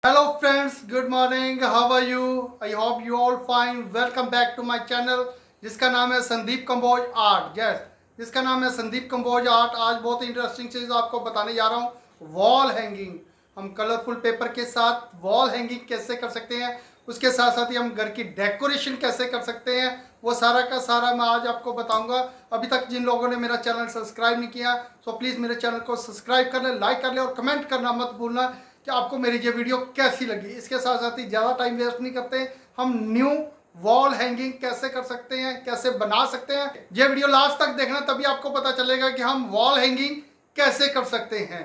Hello friends, good morning. How are you? I hope you all fine. Welcome back to my channel जिसका नाम है Sandeep Kamboj art. Yes, जिसका नाम है Sandeep Kamboj art. आज बहुत इंटरेस्टिंग चीज़ आपको बताने जा रहा हूँ, वॉल हैंगिंग। हम कलरफुल पेपर के साथ वॉल हैंगिंग कैसे कर सकते हैं, उसके साथ साथ ही हम घर की डेकोरेशन कैसे कर सकते हैं, वो सारा का सारा मैं आज आपको बताऊंगा। अभी तक जिन लोगों ने मेरा चैनल सब्सक्राइब नहीं किया सो प्लीज़ मेरे चैनल को सब्सक्राइब कर ले, लाइक कर ले और कमेंट करना मत भूलना कि आपको मेरी ये वीडियो कैसी लगी। इसके साथ साथ ही ज़्यादा टाइम वेस्ट नहीं करते, हम न्यू वॉल हैंगिंग कैसे कर सकते हैं, कैसे बना सकते हैं। ये वीडियो लास्ट तक देखना, तभी आपको पता चलेगा कि हम वॉल हैंगिंग कैसे कर सकते हैं।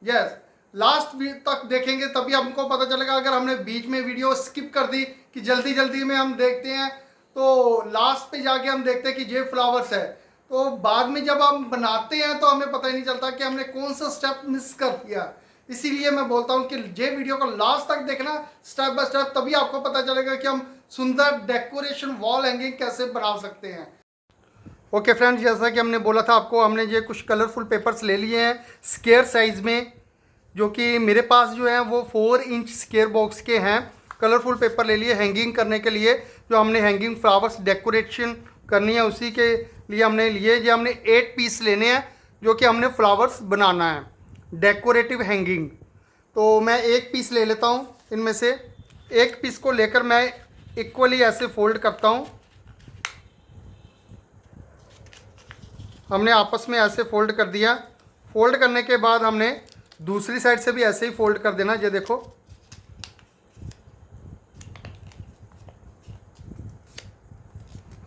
यस, लास्ट तक देखेंगे तभी हमको पता चलेगा। अगर हमने बीच में वीडियो स्किप कर दी कि जल्दी जल्दी में हम देखते हैं तो लास्ट पे जाके हम देखते हैं कि ये फ्लावर्स है, तो बाद में जब हम बनाते हैं तो हमें पता ही नहीं चलता कि हमने कौन सा स्टेप मिस कर दिया। इसीलिए मैं बोलता हूँ कि ये वीडियो को लास्ट तक देखना स्टेप बाय स्टेप, तभी आपको पता चलेगा कि हम सुंदर डेकोरेशन वॉल हैंगिंग कैसे बना सकते हैं। ओके फ्रेंड्स, जैसा कि हमने बोला था आपको, हमने ये कुछ कलरफुल पेपर्स ले लिए हैं स्क्वायर साइज़ में, जो कि मेरे पास जो है वो 4 इंच स्क्वायर बॉक्स के हैं। कलरफुल पेपर ले लिए हैंगिंग करने के लिए, जो हमने हैंगिंग फ्लावर्स डेकोरेशन करनी है उसी के लिए हमने लिए। ये हमने 8 पीस लेने हैं जो कि हमने फ्लावर्स बनाना है, डेकोरेटिव हैंगिंग। तो मैं एक पीस ले लेता हूँ इनमें से। एक पीस को लेकर मैं इक्वली ऐसे फोल्ड करता हूँ। हमने आपस में ऐसे फोल्ड कर दिया। फोल्ड करने के बाद हमने दूसरी साइड से भी ऐसे ही फोल्ड कर देना। ये देखो,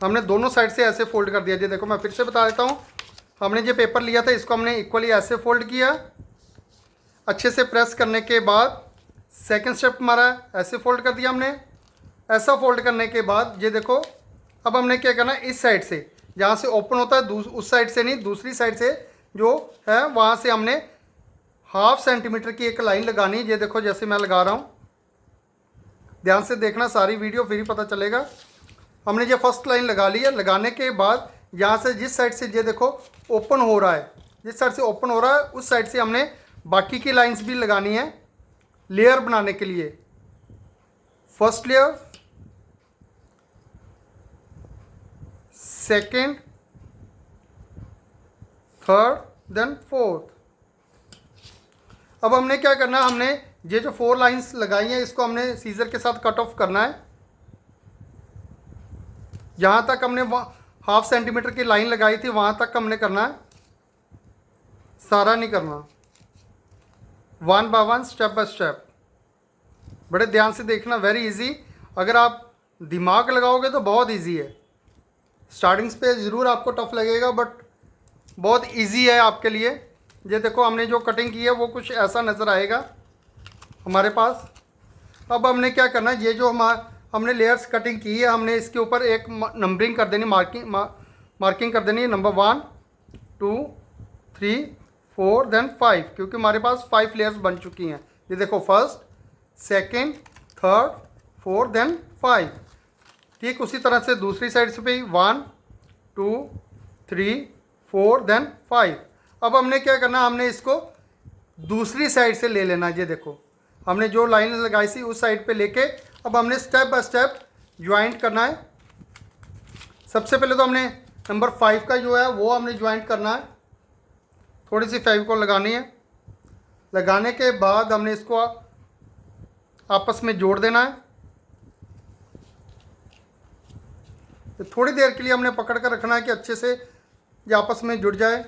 हमने दोनों साइड से ऐसे फोल्ड कर दिया। ये देखो, मैं फिर से बता देता हूँ। हमने ये पेपर लिया था, इसको हमने इक्वली ऐसे फोल्ड किया। अच्छे से प्रेस करने के बाद सेकंड स्टेप हमारा ऐसे फोल्ड कर दिया हमने। ऐसा फोल्ड करने के बाद ये देखो, अब हमने क्या करना है, इस साइड से जहाँ से ओपन होता है उस साइड से नहीं, दूसरी साइड से जो है वहाँ से हमने 1/2 सेंटीमीटर की एक लाइन लगानी। ये देखो जैसे मैं लगा रहा हूँ, ध्यान से देखना सारी वीडियो, फिर ही पता चलेगा। हमने ये फर्स्ट लाइन लगा ली है। लगाने के बाद यहाँ से जिस साइड से ये देखो ओपन हो रहा है, जिस साइड से ओपन हो रहा है उस साइड से हमने बाकी की लाइंस भी लगानी है लेयर बनाने के लिए। First layer, second, third, then fourth. अब हमने क्या करना है, हमने ये जो 4 लाइंस लगाई हैं इसको हमने सीजर के साथ कट ऑफ करना है। जहाँ तक हमने 1/2 सेंटीमीटर की लाइन लगाई थी वहाँ तक हमने करना है, सारा नहीं करना। 1 बाय 1, स्टेप बाय स्टेप, बड़े ध्यान से देखना। वेरी इजी, अगर आप दिमाग लगाओगे तो बहुत इजी है। स्टार्टिंग्स पे ज़रूर आपको टफ लगेगा बट बहुत इजी है आपके लिए। ये देखो, हमने जो कटिंग की है वो कुछ ऐसा नज़र आएगा हमारे पास। अब हमने क्या करना है, ये जो हमने लेयर्स कटिंग की है, हमने इसके ऊपर एक नंबरिंग कर देनी, मार्किंग कर देनी है। नंबर 1 2 3 4 देन 5, क्योंकि हमारे पास 5 लेयर्स बन चुकी हैं। ये देखो, first, second, third, fourth, then 5। ठीक उसी तरह से दूसरी साइड से भी 1 2 3 4 देन 5। अब हमने क्या करना, हमने इसको दूसरी साइड से ले लेना। ये देखो, हमने जो लाइन लगाई थी उस साइड पे लेके अब हमने स्टेप बाय स्टेप ज्वाइंट करना है। सबसे पहले तो हमने नंबर 5 का जो है वो हमने ज्वाइंट करना है। थोड़ी सी फेविकोल लगानी है। लगाने के बाद हमने इसको आपस में जोड़ देना है। तो थोड़ी देर के लिए हमने पकड़ कर रखना है कि अच्छे से ये आपस में जुड़ जाए।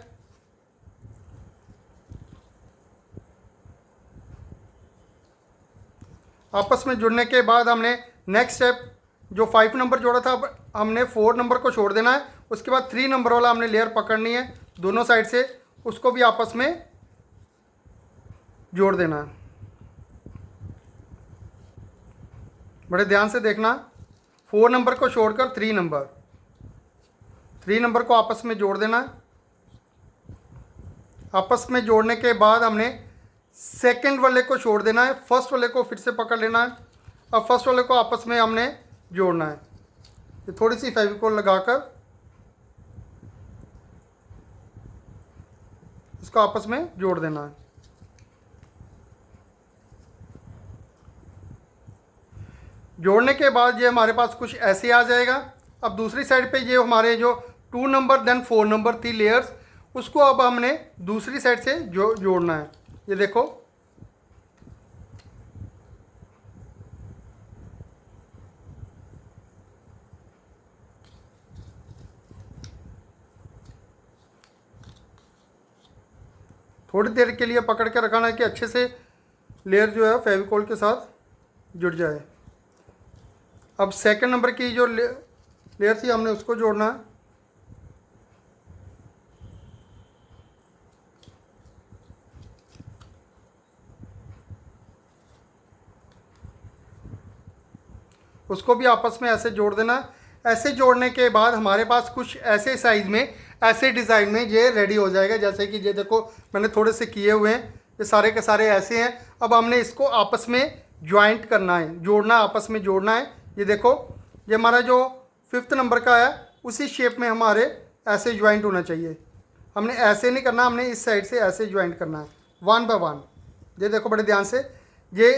आपस में जुड़ने के बाद हमने नेक्स्ट स्टेप जो 5 नंबर जोड़ा था, अब हमने 4 नंबर को छोड़ देना है। उसके बाद 3 नंबर वाला हमने लेयर पकड़नी है दोनों साइड से, उसको भी आपस में जोड़ देना है। बड़े ध्यान से देखना, 4 नंबर को छोड़कर 3 नंबर को आपस में जोड़ देना है। आपस में जोड़ने के बाद हमने सेकंड वाले को छोड़ देना है, फर्स्ट वाले को फिर से पकड़ लेना है। अब फर्स्ट वाले को आपस में हमने जोड़ना है। ये थोड़ी सी फेविकोल लगाकर इसको आपस में जोड़ देना है। जोड़ने के बाद ये हमारे पास कुछ ऐसे आ जाएगा। अब दूसरी साइड पे ये हमारे जो 2 नंबर देन 4 नंबर थी लेयर्स, उसको अब हमने दूसरी साइड से जोड़ना है। ये देखो, थोड़ी देर के लिए पकड़ के रखना है कि अच्छे से लेयर जो है फेविकोल के साथ जुड़ जाए। अब सेकंड नंबर की जो लेयर थी हमने उसको जोड़ना है। उसको भी आपस में ऐसे जोड़ देना है। ऐसे जोड़ने के बाद हमारे पास कुछ ऐसे साइज़ में, ऐसे डिज़ाइन में ये रेडी हो जाएगा। जैसे कि ये देखो, मैंने थोड़े से किए हुए हैं, ये सारे के सारे ऐसे हैं। अब हमने इसको आपस में ज्वाइंट करना है, जोड़ना, आपस में जोड़ना है। ये देखो, ये हमारा जो 5th नंबर का है उसी शेप में हमारे ऐसे ज्वाइंट होना चाहिए। हमने ऐसे नहीं करना, हमने इस साइड से ऐसे ज्वाइंट करना है 1 बाय 1। ये देखो बड़े ध्यान से, ये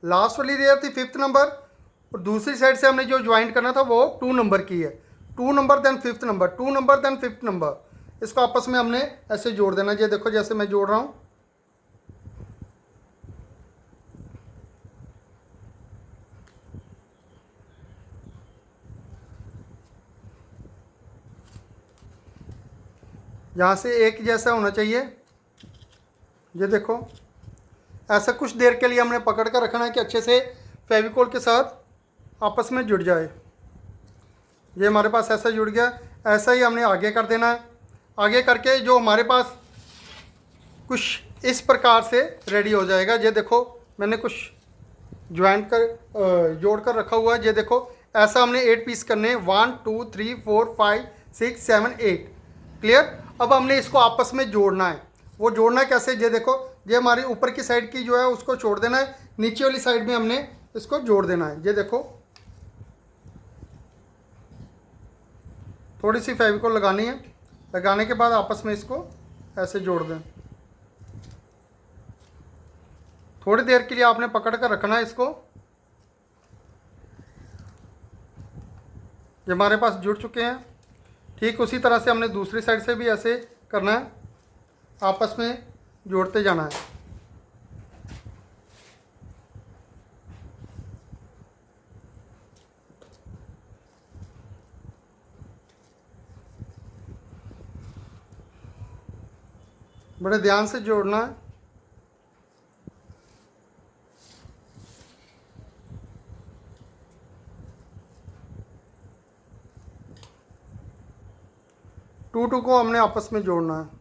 लास्ट वाली लेयर थी 5th नंबर, और दूसरी साइड से हमने जो ज्वाइंट करना था वो 2 नंबर की है। 2 number then 5th number, 2 number then 5th number, इसको आपस में हमने ऐसे जोड़ देना। ये देखो जैसे मैं जोड़ रहा हूँ, यहाँ से एक जैसा होना चाहिए। ये देखो, ऐसा कुछ देर के लिए हमने पकड़ कर रखना है कि अच्छे से फेविकोल के साथ आपस में जुड़ जाए। ये हमारे पास ऐसा जुड़ गया। ऐसा ही हमने आगे कर देना है। आगे करके जो हमारे पास कुछ इस प्रकार से रेडी हो जाएगा। ये देखो, मैंने कुछ ज्वाइंट कर जोड़ कर रखा हुआ है। ये देखो, ऐसा हमने 8 पीस करने, 1 2 3 4 5 6 7 8। क्लियर। अब हमने इसको आपस में जोड़ना है। वो जोड़ना कैसे, ये देखो, ये हमारी ऊपर की साइड की जो है उसको छोड़ देना है, नीचे वाली साइड में हमने इसको जोड़ देना है। ये देखो, थोड़ी सी फेविकोल लगानी है, लगाने के बाद आपस में इसको ऐसे जोड़ दें। थोड़ी देर के लिए आपने पकड़ कर रखना है इसको। ये हमारे पास जुड़ चुके हैं। ठीक उसी तरह से हमने दूसरी साइड से भी ऐसे करना है, आपस में जोड़ते जाना है। बड़े ध्यान से जोड़ना है। टू को हमने आपस में जोड़ना है।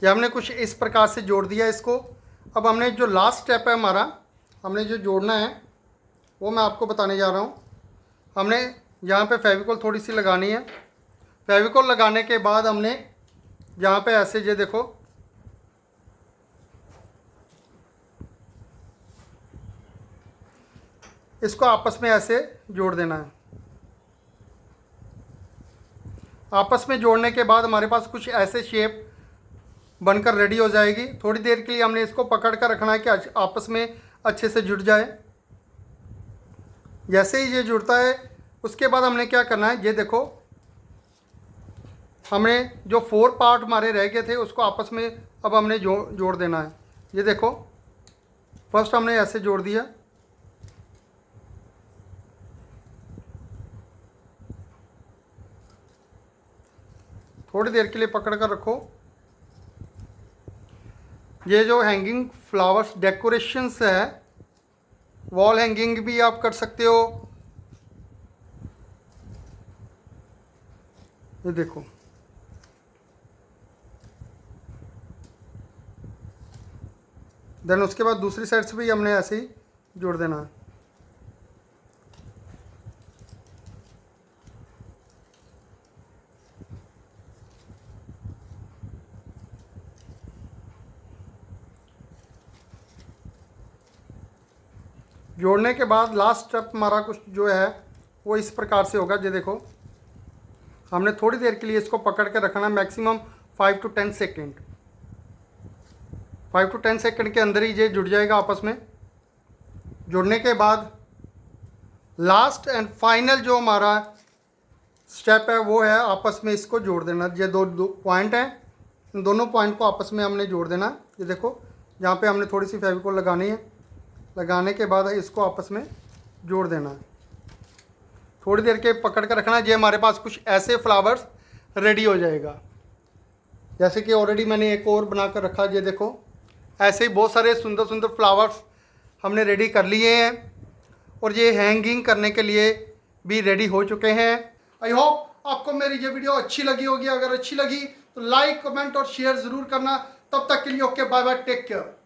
ये हमने कुछ इस प्रकार से जोड़ दिया इसको। अब हमने जो लास्ट स्टेप है हमारा, हमने जो जोड़ना है वो मैं आपको बताने जा रहा हूँ। हमने यहाँ पे फेविकोल थोड़ी सी लगानी है। फेविकोल लगाने के बाद हमने यहाँ पे ऐसे, ये देखो, इसको आपस में ऐसे जोड़ देना है। आपस में जोड़ने के बाद हमारे पास कुछ ऐसे शेप बनकर रेडी हो जाएगी। थोड़ी देर के लिए हमने इसको पकड़ कर रखना है कि आपस में अच्छे से जुड़ जाए। जैसे ही ये जुड़ता है उसके बाद हमने क्या करना है, ये देखो, हमने जो 4 पार्ट हमारे रह गए थे उसको आपस में अब हमने जोड़ देना है। ये देखो, फर्स्ट हमने ऐसे जोड़ दिया, थोड़ी देर के लिए पकड़ कर रखो। ये जो हैंगिंग फ्लावर्स डेकोरेशंस है, वॉल हैंगिंग भी आप कर सकते हो। ये देखो, देन उसके बाद दूसरी साइड से भी हमने ऐसे ही जोड़ देना है। जोड़ने के बाद लास्ट स्टेप हमारा कुछ जो है वो इस प्रकार से होगा। ये देखो, हमने थोड़ी देर के लिए इसको पकड़ के रखना, maximum 5 to 10 second. 5 to 10 second के अंदर ही ये जुड़ जाएगा आपस में। जुड़ने के बाद लास्ट एंड फाइनल जो हमारा स्टेप है वो है आपस में इसको जोड़ देना। ये दो पॉइंट हैं, इन दोनों पॉइंट को आपस में हमने जोड़ देना। ये देखो, यहाँ पे हमने थोड़ी सी फेविकोल लगानी है। लगाने के बाद इसको आपस में जोड़ देना है। थोड़ी देर के पकड़ कर रखना। ये हमारे पास कुछ ऐसे फ्लावर्स रेडी हो जाएगा। जैसे कि ऑलरेडी मैंने एक और बना कर रखा। ये देखो, ऐसे ही बहुत सारे सुंदर सुंदर फ्लावर्स हमने रेडी कर लिए हैं और ये हैंगिंग करने के लिए भी रेडी हो चुके हैं। आई होप आपको मेरी ये वीडियो अच्छी लगी होगी। अगर अच्छी लगी तो लाइक, कमेंट और शेयर ज़रूर करना। तब तक के लिए okay, bye bye, take care.